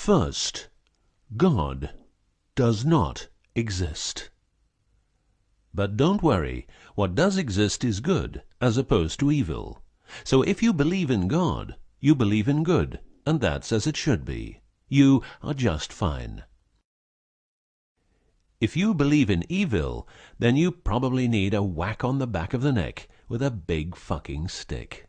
First, God does not exist. But don't worry, what does exist is good, as opposed to evil. So if you believe in God, you believe in good, and that's as it should be. You are just fine. If you believe in evil, then you probably need a whack on the back of the neck with a big fucking stick.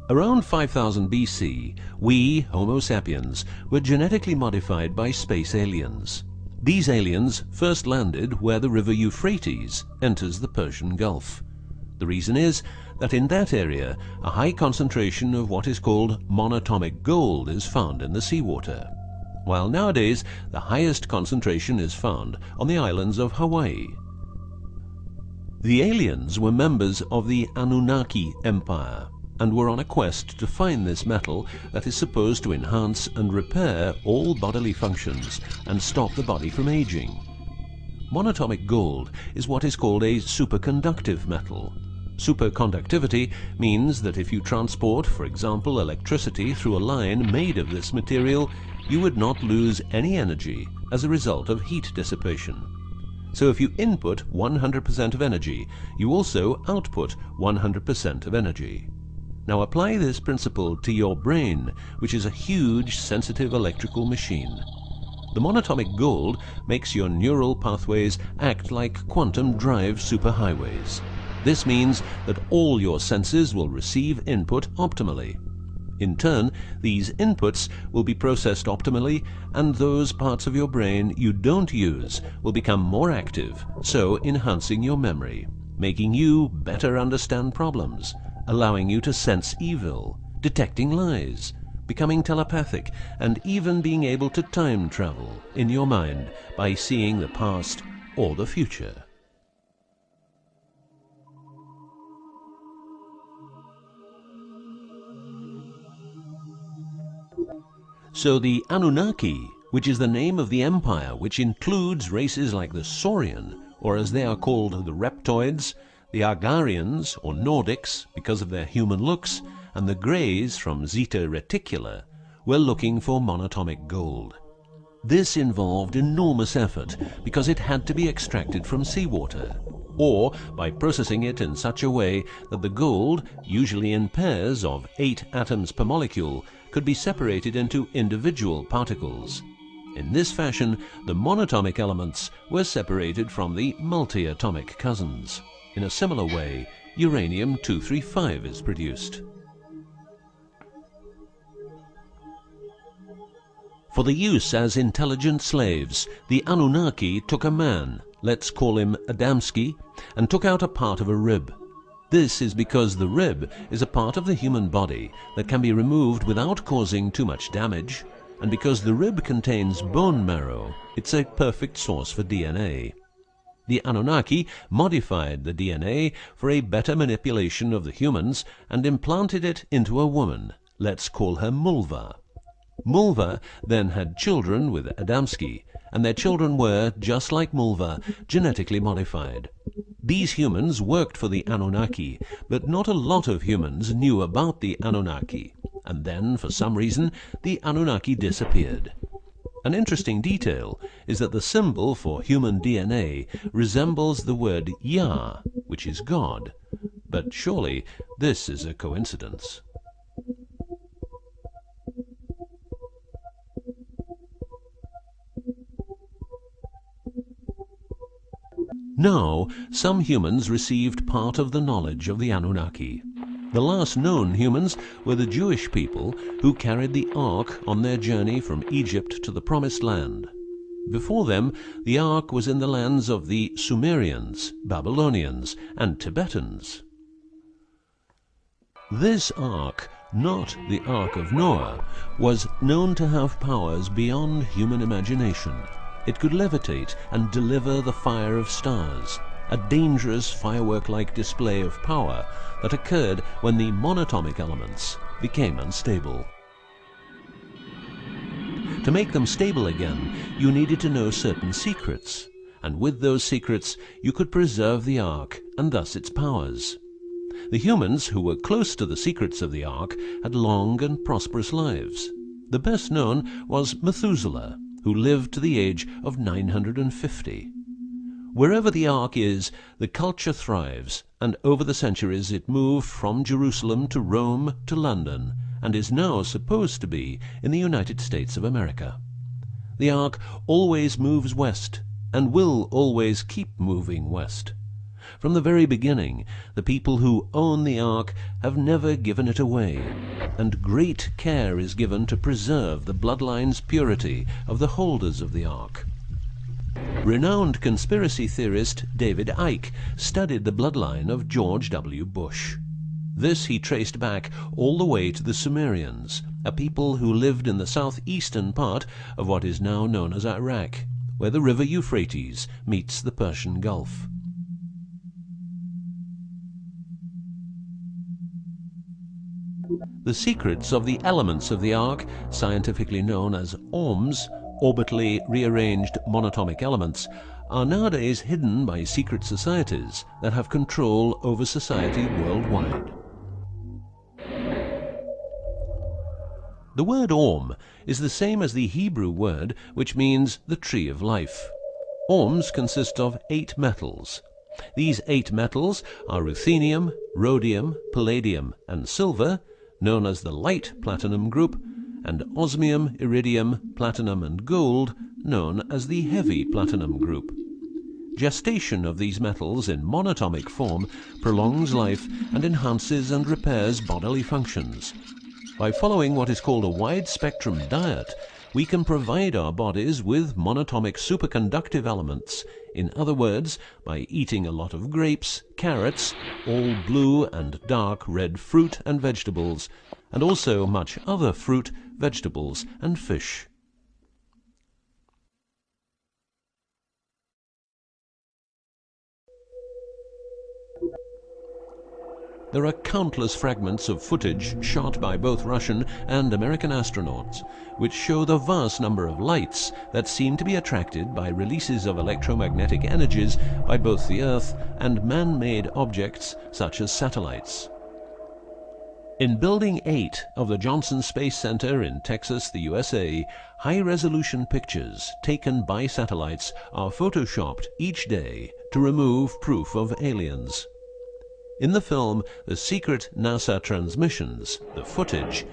Around 5000 BC, we, Homo sapiens, were genetically modified by space aliens. These aliens first landed where the river Euphrates enters the Persian Gulf. The reason is that in that area, a high concentration of what is called monatomic gold is found in the seawater, while nowadays the highest concentration is found on the islands of Hawaii. The aliens were members of the Annunaki Empire, and were on a quest to find this metal that is supposed to enhance and repair all bodily functions and stop the body from aging. Monatomic gold is what is called a superconductive metal. Superconductivity means that if you transport, for example, electricity through a line made of this material, you would not lose any energy as a result of heat dissipation. So if you input 100% of energy, you also output 100% of energy. Now apply this principle to your brain, which is a huge, sensitive electrical machine. The monatomic gold makes your neural pathways act like quantum drive superhighways. This means that all your senses will receive input optimally. In turn, these inputs will be processed optimally, and those parts of your brain you don't use will become more active, so enhancing your memory, making you better understand problems, allowing you to sense evil, detecting lies, becoming telepathic, and even being able to time travel in your mind by seeing the past or the future. So the Annunaki, which is the name of the empire which includes races like the Saurian, or as they are called the Reptoids, the Argarians, or Nordics, because of their human looks, and the Greys from Zeta Reticula, were looking for monatomic gold. This involved enormous effort because it had to be extracted from seawater, or by processing it in such a way that the gold, usually in pairs of 8 atoms per molecule, could be separated into individual particles. In this fashion, the monatomic elements were separated from the multi-atomic cousins. In a similar way, uranium-235 is produced. For the use as intelligent slaves, the Annunaki took a man, let's call him Adamski, and took out a part of a rib. This is because the rib is a part of the human body that can be removed without causing too much damage, and because the rib contains bone marrow, it's a perfect source for DNA. The Annunaki modified the DNA for a better manipulation of the humans and implanted it into a woman, let's call her Mulva. Mulva then had children with Adamski, and their children were, just like Mulva, genetically modified. These humans worked for the Annunaki, but not a lot of humans knew about the Annunaki, and then, for some reason, the Annunaki disappeared. An interesting detail is that the symbol for human DNA resembles the word Yah, which is God, but surely this is a coincidence. Now, some humans received part of the knowledge of the Annunaki. The last known humans were the Jewish people who carried the Ark on their journey from Egypt to the Promised Land. Before them, the Ark was in the lands of the Sumerians, Babylonians, and Tibetans. This Ark, not the Ark of Noah, was known to have powers beyond human imagination. It could levitate and deliver the fire of stars, a dangerous firework-like display of power that occurred when the monatomic elements became unstable. To make them stable again, you needed to know certain secrets, and with those secrets you could preserve the Ark and thus its powers. The humans who were close to the secrets of the Ark had long and prosperous lives. The best known was Methuselah, who lived to the age of 950. Wherever the Ark is, the culture thrives, and over the centuries it moved from Jerusalem to Rome to London, and is now supposed to be in the United States of America. The Ark always moves west, and will always keep moving west. From the very beginning, the people who own the Ark have never given it away, and great care is given to preserve the bloodline's purity of the holders of the Ark. Renowned conspiracy theorist David Icke studied the bloodline of George W. Bush. This he traced back all the way to the Sumerians, a people who lived in the southeastern part of what is now known as Iraq, where the river Euphrates meets the Persian Gulf. The secrets of the elements of the Ark, scientifically known as ORMs, orbitally rearranged monatomic elements, are nowadays hidden by secret societies that have control over society worldwide. The word ORM is the same as the Hebrew word which means the tree of life. ORMs consist of 8 metals. These 8 metals are ruthenium, rhodium, palladium, and silver, known as the light platinum group, and osmium, iridium, platinum, and gold, known as the heavy platinum group. Gestation of these metals in monatomic form prolongs life and enhances and repairs bodily functions. By following what is called a wide-spectrum diet, we can provide our bodies with monatomic superconductive elements. In other words, by eating a lot of grapes, carrots, all blue and dark red fruit and vegetables, and also much other fruit, vegetables, and fish. There are countless fragments of footage shot by both Russian and American astronauts, which show the vast number of lights that seem to be attracted by releases of electromagnetic energies by both the Earth and man-made objects such as satellites. In Building 8 of the Johnson Space Center in Texas, the USA, high-resolution pictures taken by satellites are photoshopped each day to remove proof of aliens. In the film The Secret NASA Transmissions, the footage,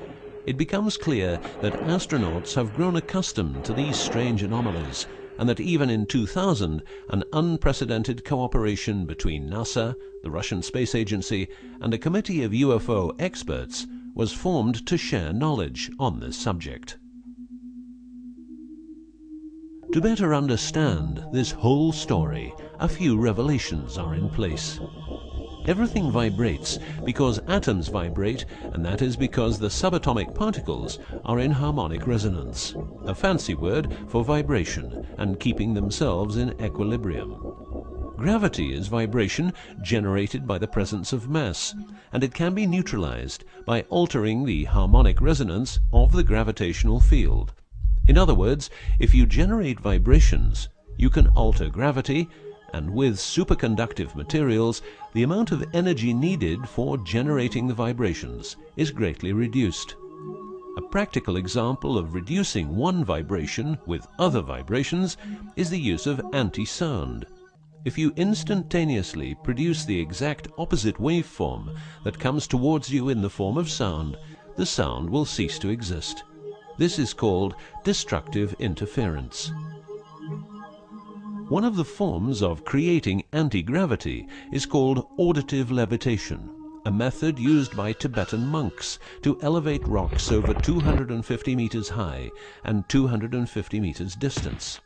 it becomes clear that astronauts have grown accustomed to these strange anomalies, and that even in 2000, an unprecedented cooperation between NASA, the Russian Space Agency, and a committee of UFO experts was formed to share knowledge on this subject. To better understand this whole story, a few revelations are in place. Everything vibrates because atoms vibrate, and that is because the subatomic particles are in harmonic resonance, a fancy word for vibration and keeping themselves in equilibrium. Gravity is vibration generated by the presence of mass, and it can be neutralized by altering the harmonic resonance of the gravitational field. In other words, if you generate vibrations, you can alter gravity, and with superconductive materials, the amount of energy needed for generating the vibrations is greatly reduced. A practical example of reducing one vibration with other vibrations is the use of anti-sound. If you instantaneously produce the exact opposite waveform that comes towards you in the form of sound, the sound will cease to exist. This is called destructive interference. One of the forms of creating anti-gravity is called auditive levitation, a method used by Tibetan monks to elevate rocks over 250 meters high and 250 meters distance.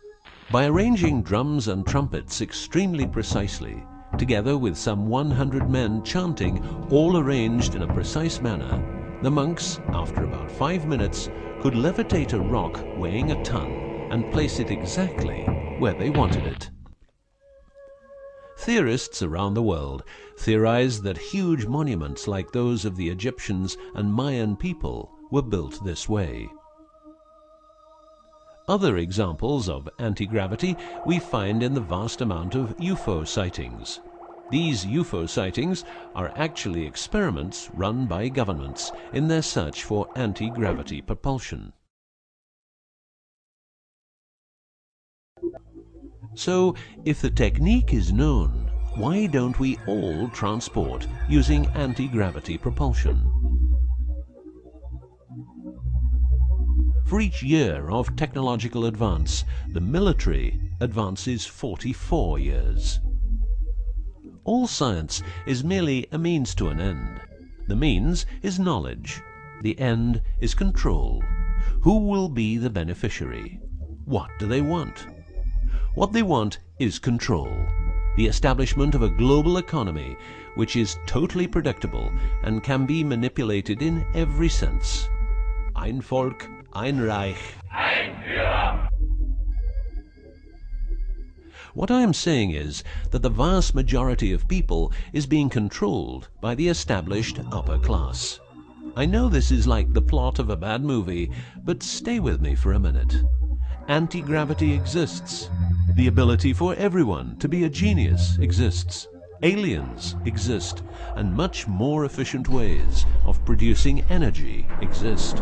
By arranging drums and trumpets extremely precisely, together with some 100 men chanting, all arranged in a precise manner, the monks, after about 5 minutes, could levitate a rock weighing a ton and place it exactly where they wanted it. Theorists around the world theorize that huge monuments like those of the Egyptians and Mayan people were built this way. Other examples of anti-gravity we find in the vast amount of UFO sightings. These UFO sightings are actually experiments run by governments in their search for anti-gravity propulsion. So, if the technique is known, why don't we all transport using anti-gravity propulsion? For each year of technological advance, the military advances 44 years. All science is merely a means to an end. The means is knowledge. The end is control. Who will be the beneficiary? What do they want? What they want is control. The establishment of a global economy which is totally predictable and can be manipulated in every sense. Ein Volk, ein Reich. Ein Führer. What I am saying is that the vast majority of people is being controlled by the established upper class. I know this is like the plot of a bad movie, but stay with me for a minute. Anti-gravity exists. The ability for everyone to be a genius exists. Aliens exist, and much more efficient ways of producing energy exist.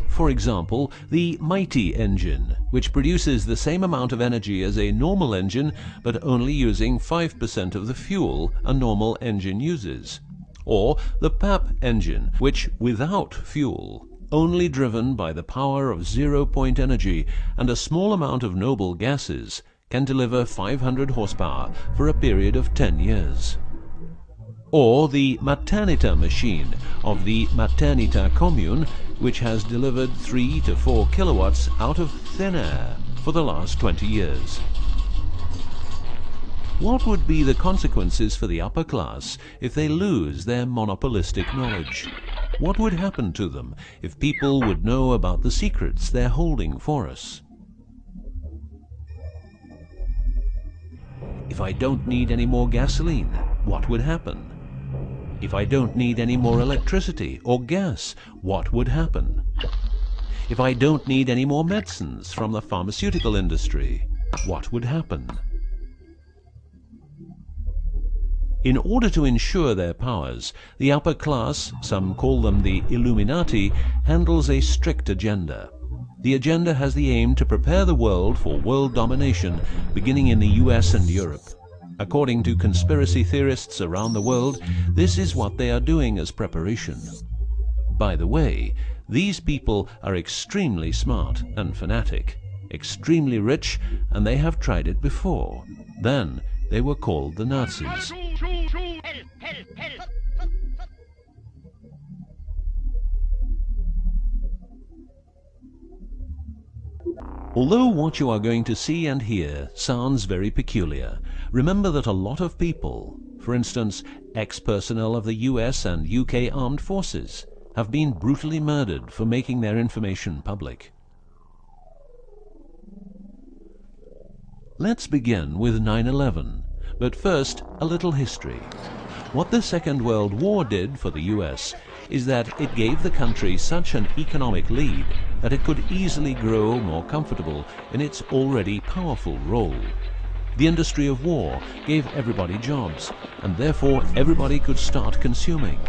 For example, the mighty engine, which produces the same amount of energy as a normal engine, but only using 5% of the fuel a normal engine uses. Or the PAP engine, which without fuel, only driven by the power of zero-point energy and a small amount of noble gases, can deliver 500 horsepower for a period of 10 years. Or the Maternita machine of the Maternita commune, which has delivered 3 to 4 kilowatts out of thin air for the last 20 years. What would be the consequences for the upper class if they lose their monopolistic knowledge? What would happen to them if people would know about the secrets they're holding for us? If I don't need any more gasoline, what would happen? If I don't need any more electricity or gas, what would happen? If I don't need any more medicines from the pharmaceutical industry, what would happen? In order to ensure their powers, the upper class, some call them the Illuminati, handles a strict agenda. The agenda has the aim to prepare the world for world domination, beginning in the US and Europe. According to conspiracy theorists around the world, this is what they are doing as preparation. By the way, these people are extremely smart and fanatic, extremely rich, and they have tried it before. Then they were called the Nazis. Although what you are going to see and hear sounds very peculiar, remember that a lot of people, for instance, ex-personnel of the US and UK armed forces, have been brutally murdered for making their information public. Let's begin with 9/11, but first a little history. What the Second World War did for the US is that it gave the country such an economic lead that it could easily grow more comfortable in its already powerful role. The industry of war gave everybody jobs, and therefore everybody could start consuming.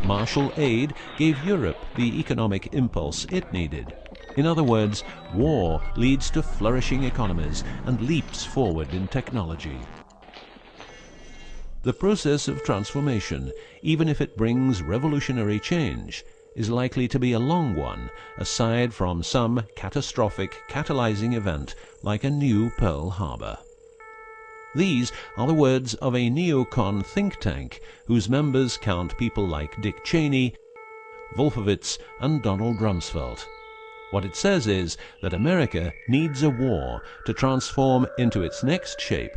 Marshall aid gave Europe the economic impulse it needed. In other words, war leads to flourishing economies and leaps forward in technology. The process of transformation, even if it brings revolutionary change, is likely to be a long one, aside from some catastrophic catalyzing event like a new Pearl Harbor. These are the words of a neocon think tank whose members count people like Dick Cheney, Wolfowitz, and Donald Rumsfeld. What it says is that America needs a war to transform into its next shape,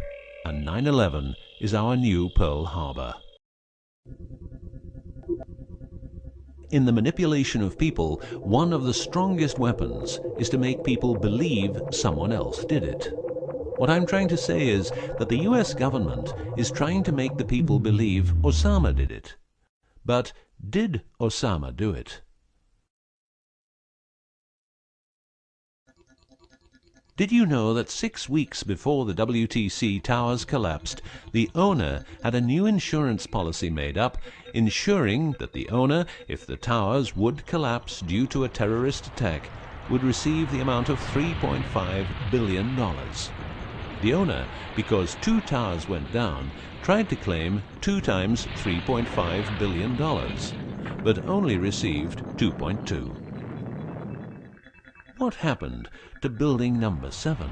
and 9/11 is our new Pearl Harbor. In the manipulation of people, one of the strongest weapons is to make people believe someone else did it. What I'm trying to say is that the US government is trying to make the people believe Osama did it. But did Osama do it? Did you know that 6 weeks before the WTC towers collapsed, the owner had a new insurance policy made up, ensuring that the owner, if the towers would collapse due to a terrorist attack, would receive the amount of $3.5 billion. The owner, because 2 towers went down, tried to claim 2 times $3.5 billion, but only received 2.2. What happened to building number 7?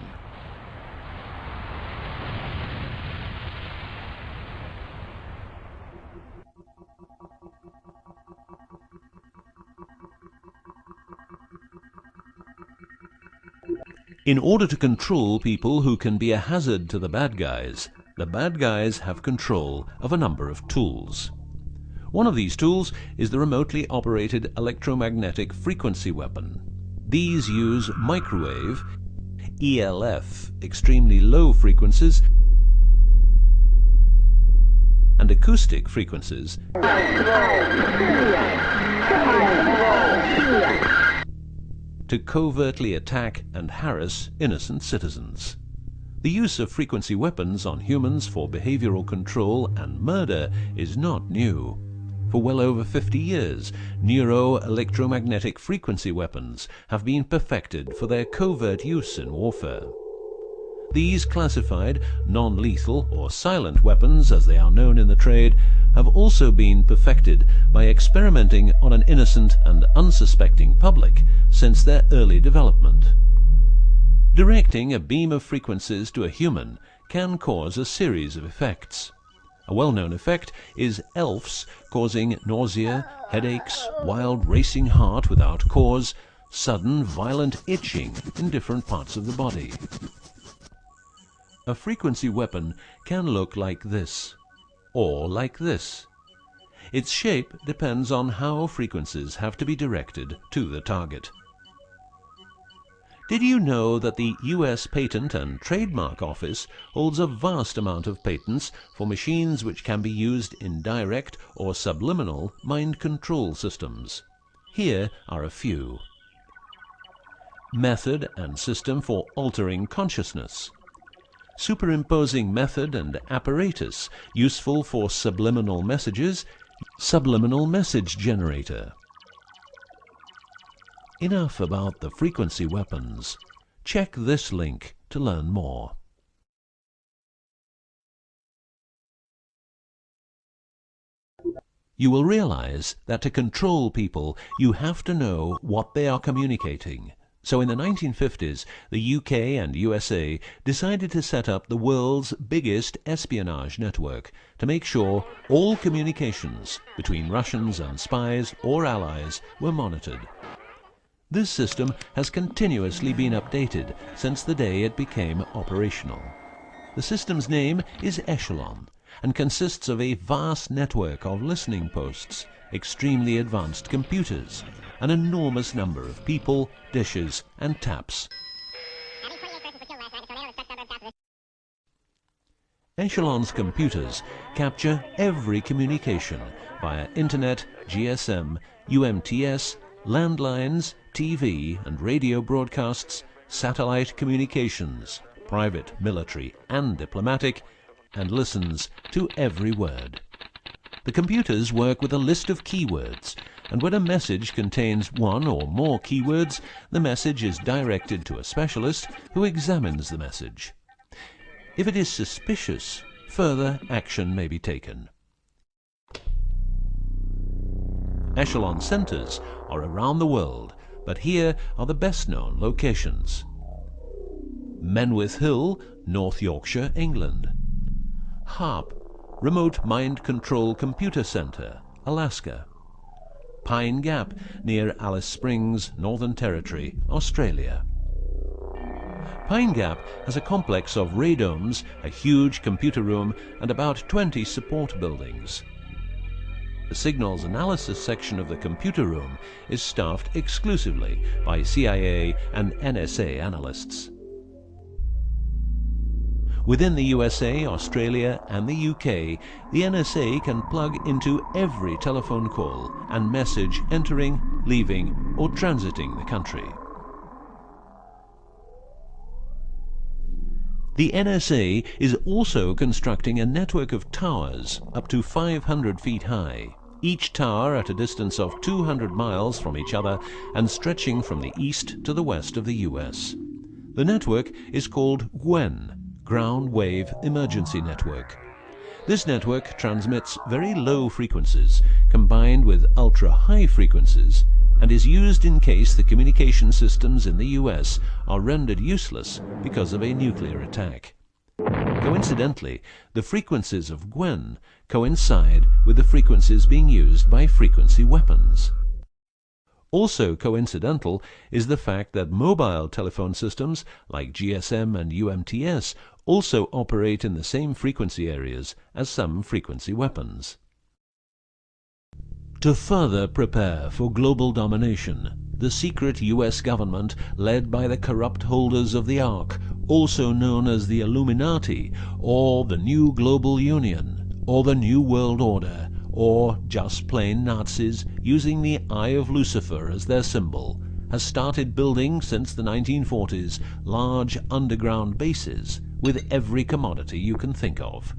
In order to control people who can be a hazard to the bad guys have control of a number of tools. One of these tools is the remotely operated electromagnetic frequency weapon. These use microwave, ELF, extremely low frequencies, and acoustic frequencies to covertly attack and harass innocent citizens. The use of frequency weapons on humans for behavioral control and murder is not new. For well over 50 years, neuro-electromagnetic frequency weapons have been perfected for their covert use in warfare. These classified, non-lethal or silent weapons, as they are known in the trade, have also been perfected by experimenting on an innocent and unsuspecting public since their early development. Directing a beam of frequencies to a human can cause a series of effects. A well-known effect is ELFs causing nausea, headaches, wild racing heart without cause, sudden violent itching in different parts of the body. A frequency weapon can look like this, or like this. Its shape depends on how frequencies have to be directed to the target. Did you know that the US Patent and Trademark Office holds a vast amount of patents for machines which can be used in direct or subliminal mind control systems? Here are a few. Method and system for altering consciousness. Superimposing method and apparatus useful for subliminal messages. Subliminal message generator. Enough about the frequency weapons. Check this link to learn more. You will realize that to control people, you have to know what they are communicating. So in the 1950s, the UK and USA decided to set up the world's biggest espionage network to make sure all communications between Russians and spies or allies were monitored. This system has continuously been updated since the day it became operational. The system's name is Echelon and consists of a vast network of listening posts, extremely advanced computers, an enormous number of people, dishes, and taps. Echelon's computers capture every communication via Internet, GSM, UMTS, landlines, TV and radio broadcasts, satellite communications, private, military, and diplomatic, and listens to every word. The computers work with a list of keywords, and when a message contains one or more keywords, the message is directed to a specialist who examines the message. If it is suspicious, further action may be taken. Echelon centers are around the world, but here are the best-known locations. Menwith Hill, North Yorkshire, England. HARP, Remote Mind Control Computer Center, Alaska. Pine Gap, near Alice Springs, Northern Territory, Australia. Pine Gap has a complex of radomes, a huge computer room, and about 20 support buildings. The signals analysis section of the computer room is staffed exclusively by CIA and NSA analysts. Within the USA, Australia, and the UK, the NSA can plug into every telephone call and message entering, leaving, or transiting the country. The NSA is also constructing a network of towers up to 500 feet high, each tower at a distance of 200 miles from each other and stretching from the east to the west of the US. The network is called GWEN, Ground Wave Emergency Network. This network transmits very low frequencies combined with ultra-high frequencies and is used in case the communication systems in the US are rendered useless because of a nuclear attack. Coincidentally, the frequencies of GWEN coincide with the frequencies being used by frequency weapons. Also coincidental is the fact that mobile telephone systems like GSM and UMTS also operate in the same frequency areas as some frequency weapons. To further prepare for global domination, the secret US government, led by the corrupt holders of the Ark, also known as the Illuminati, or the New Global Union, or the New World Order, or just plain Nazis using the Eye of Lucifer as their symbol, has started building since the 1940s large underground bases with every commodity you can think of.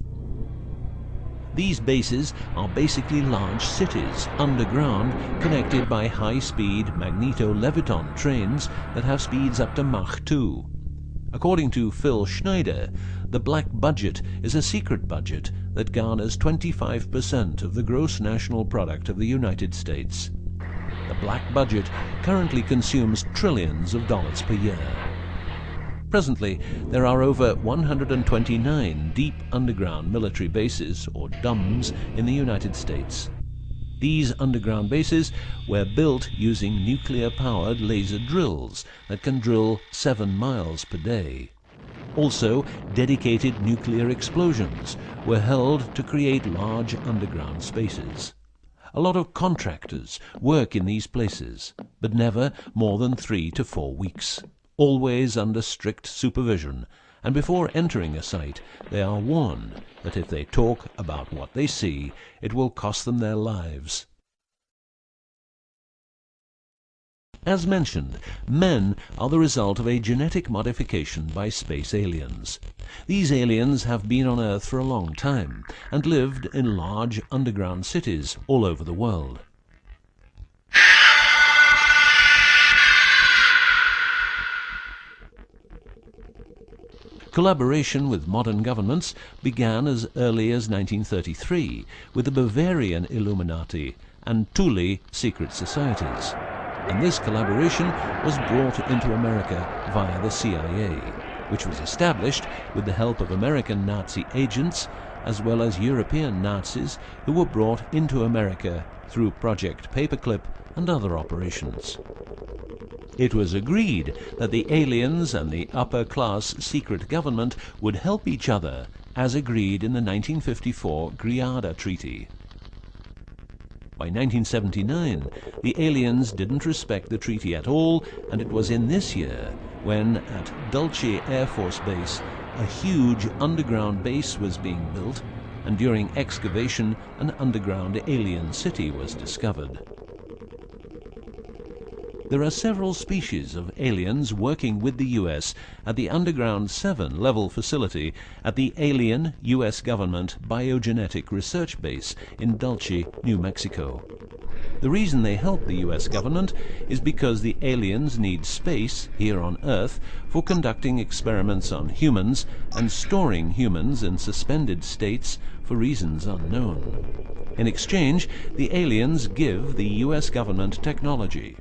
These bases are basically large cities underground, connected by high-speed magneto-leviton trains that have speeds up to Mach 2. According to Phil Schneider, the black budget is a secret budget that garners 25% of the gross national product of the United States. The black budget currently consumes trillions of dollars per year. Presently, there are over 129 deep underground military bases, or DUMBs, in the United States. These underground bases were built using nuclear-powered laser drills that can drill 7 miles per day. Also, dedicated nuclear explosions were held to create large underground spaces. A lot of contractors work in these places, but never more than 3 to 4 weeks. Always under strict supervision, and before entering a site, they are warned that if they talk about what they see, it will cost them their lives. As mentioned, men are the result of a genetic modification by space aliens. These aliens have been on Earth for a long time and lived in large underground cities all over the world. Collaboration with modern governments began as early as 1933 with the Bavarian Illuminati and Thule secret societies, and this collaboration was brought into America via the CIA, which was established with the help of American Nazi agents as well as European Nazis who were brought into America through Project Paperclip and other operations. It was agreed that the aliens and the upper-class secret government would help each other, as agreed in the 1954 Greada Treaty. By 1979, the aliens didn't respect the treaty at all, and it was in this year when, at Dulce Air Force Base, a huge underground base was being built, and during excavation, an underground alien city was discovered. There are several species of aliens working with the US at the Underground 7 level facility at the Alien US Government Biogenetic Research Base in Dulce, New Mexico. The reason they help the US government is because the aliens need space here on Earth for conducting experiments on humans and storing humans in suspended states for reasons unknown. In exchange, the aliens give the US government technology.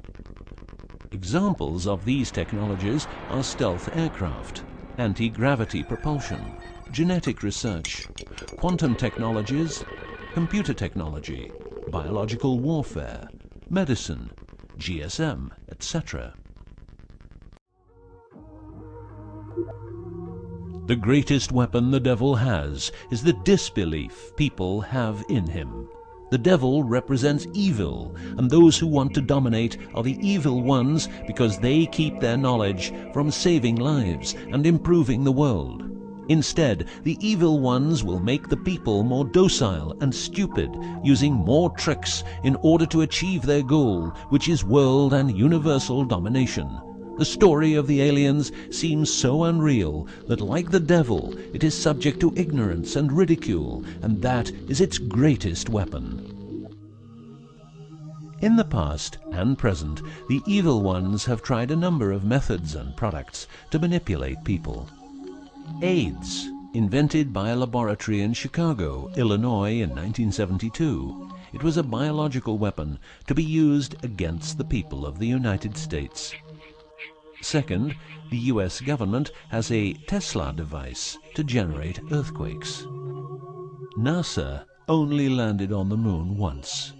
Examples of these technologies are stealth aircraft, anti-gravity propulsion, genetic research, quantum technologies, computer technology, biological warfare, medicine, GSM, etc. The greatest weapon the devil has is the disbelief people have in him. The devil represents evil, and those who want to dominate are the evil ones because they keep their knowledge from saving lives and improving the world. Instead, the evil ones will make the people more docile and stupid, using more tricks in order to achieve their goal, which is world and universal domination. The story of the aliens seems so unreal that, like the devil, it is subject to ignorance and ridicule, and that is its greatest weapon. In the past and present, the evil ones have tried a number of methods and products to manipulate people. AIDS, invented by a laboratory in Chicago, Illinois in 1972. It was a biological weapon to be used against the people of the United States. Second, the US government has a Tesla device to generate earthquakes. NASA only landed on the moon once.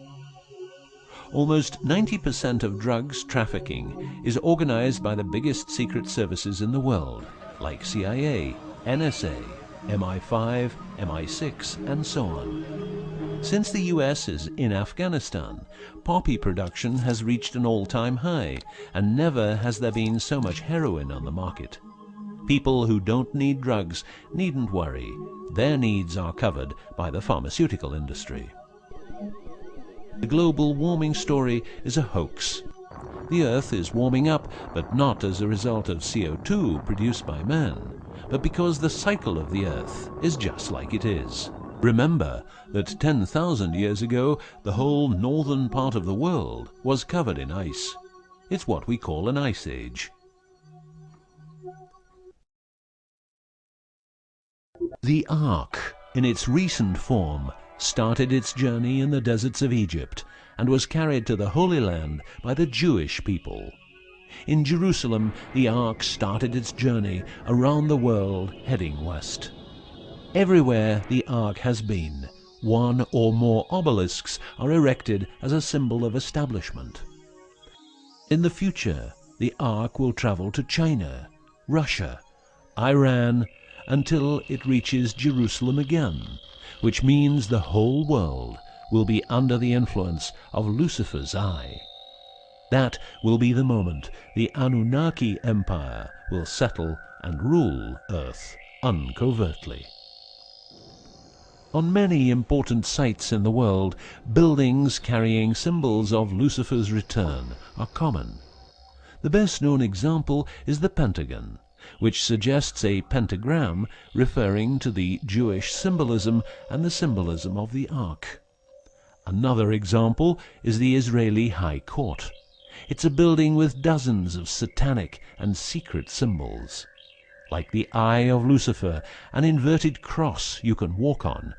Almost 90% of drugs trafficking is organized by the biggest secret services in the world, like CIA, NSA, MI5, MI6, and so on. Since the US is in Afghanistan, poppy production has reached an all-time high, and never has there been so much heroin on the market. People who don't need drugs needn't worry. Their needs are covered by the pharmaceutical industry. The global warming story is a hoax. The Earth is warming up, but not as a result of CO2 produced by man, but because the cycle of the Earth is just like it is. Remember that 10,000 years ago, the whole northern part of the world was covered in ice. It's what we call an ice age. The Ark, in its recent form, started its journey in the deserts of Egypt and was carried to the Holy Land by the Jewish people. In Jerusalem, the Ark started its journey around the world heading west. Everywhere the Ark has been, one or more obelisks are erected as a symbol of establishment. In the future, the Ark will travel to China, Russia, Iran, until it reaches Jerusalem again, which means the whole world will be under the influence of Lucifer's eye. That will be the moment the Annunaki Empire will settle and rule Earth uncovertly. On many important sites in the world, buildings carrying symbols of Lucifer's return are common. The best known example is the Pentagon, which suggests a pentagram referring to the Jewish symbolism and the symbolism of the Ark. Another example is the Israeli High Court. It's a building with dozens of satanic and secret symbols. Like the eye of Lucifer, an inverted cross you can walk on.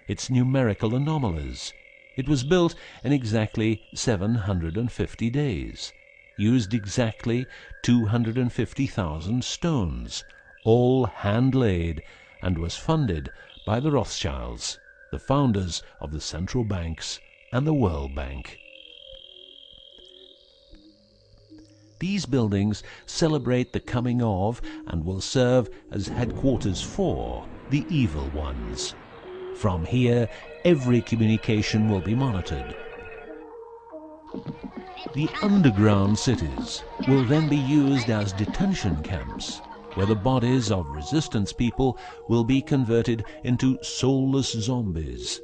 Its numerical anomalies. It was built in exactly 750 days. Used exactly 250,000 stones, all hand-laid, and was funded by the Rothschilds, the founders of the central banks and the World Bank. These buildings celebrate the coming of and will serve as headquarters for the evil ones. From here, every communication will be monitored. The underground cities will then be used as detention camps, where the bodies of resistance people will be converted into soulless zombies.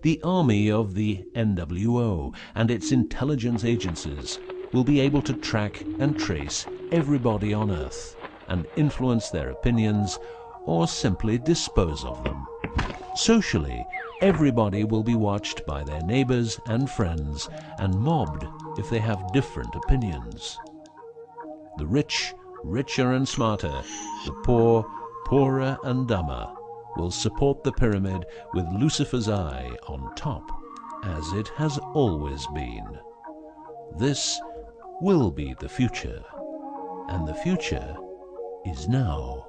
The army of the NWO and its intelligence agencies will be able to track and trace everybody on Earth and influence their opinions or simply dispose of them. Socially, everybody will be watched by their neighbors and friends and mobbed if they have different opinions. The rich, richer and smarter, the poor, poorer and dumber, will support the pyramid with Lucifer's eye on top, as it has always been. This will be the future, and the future is now.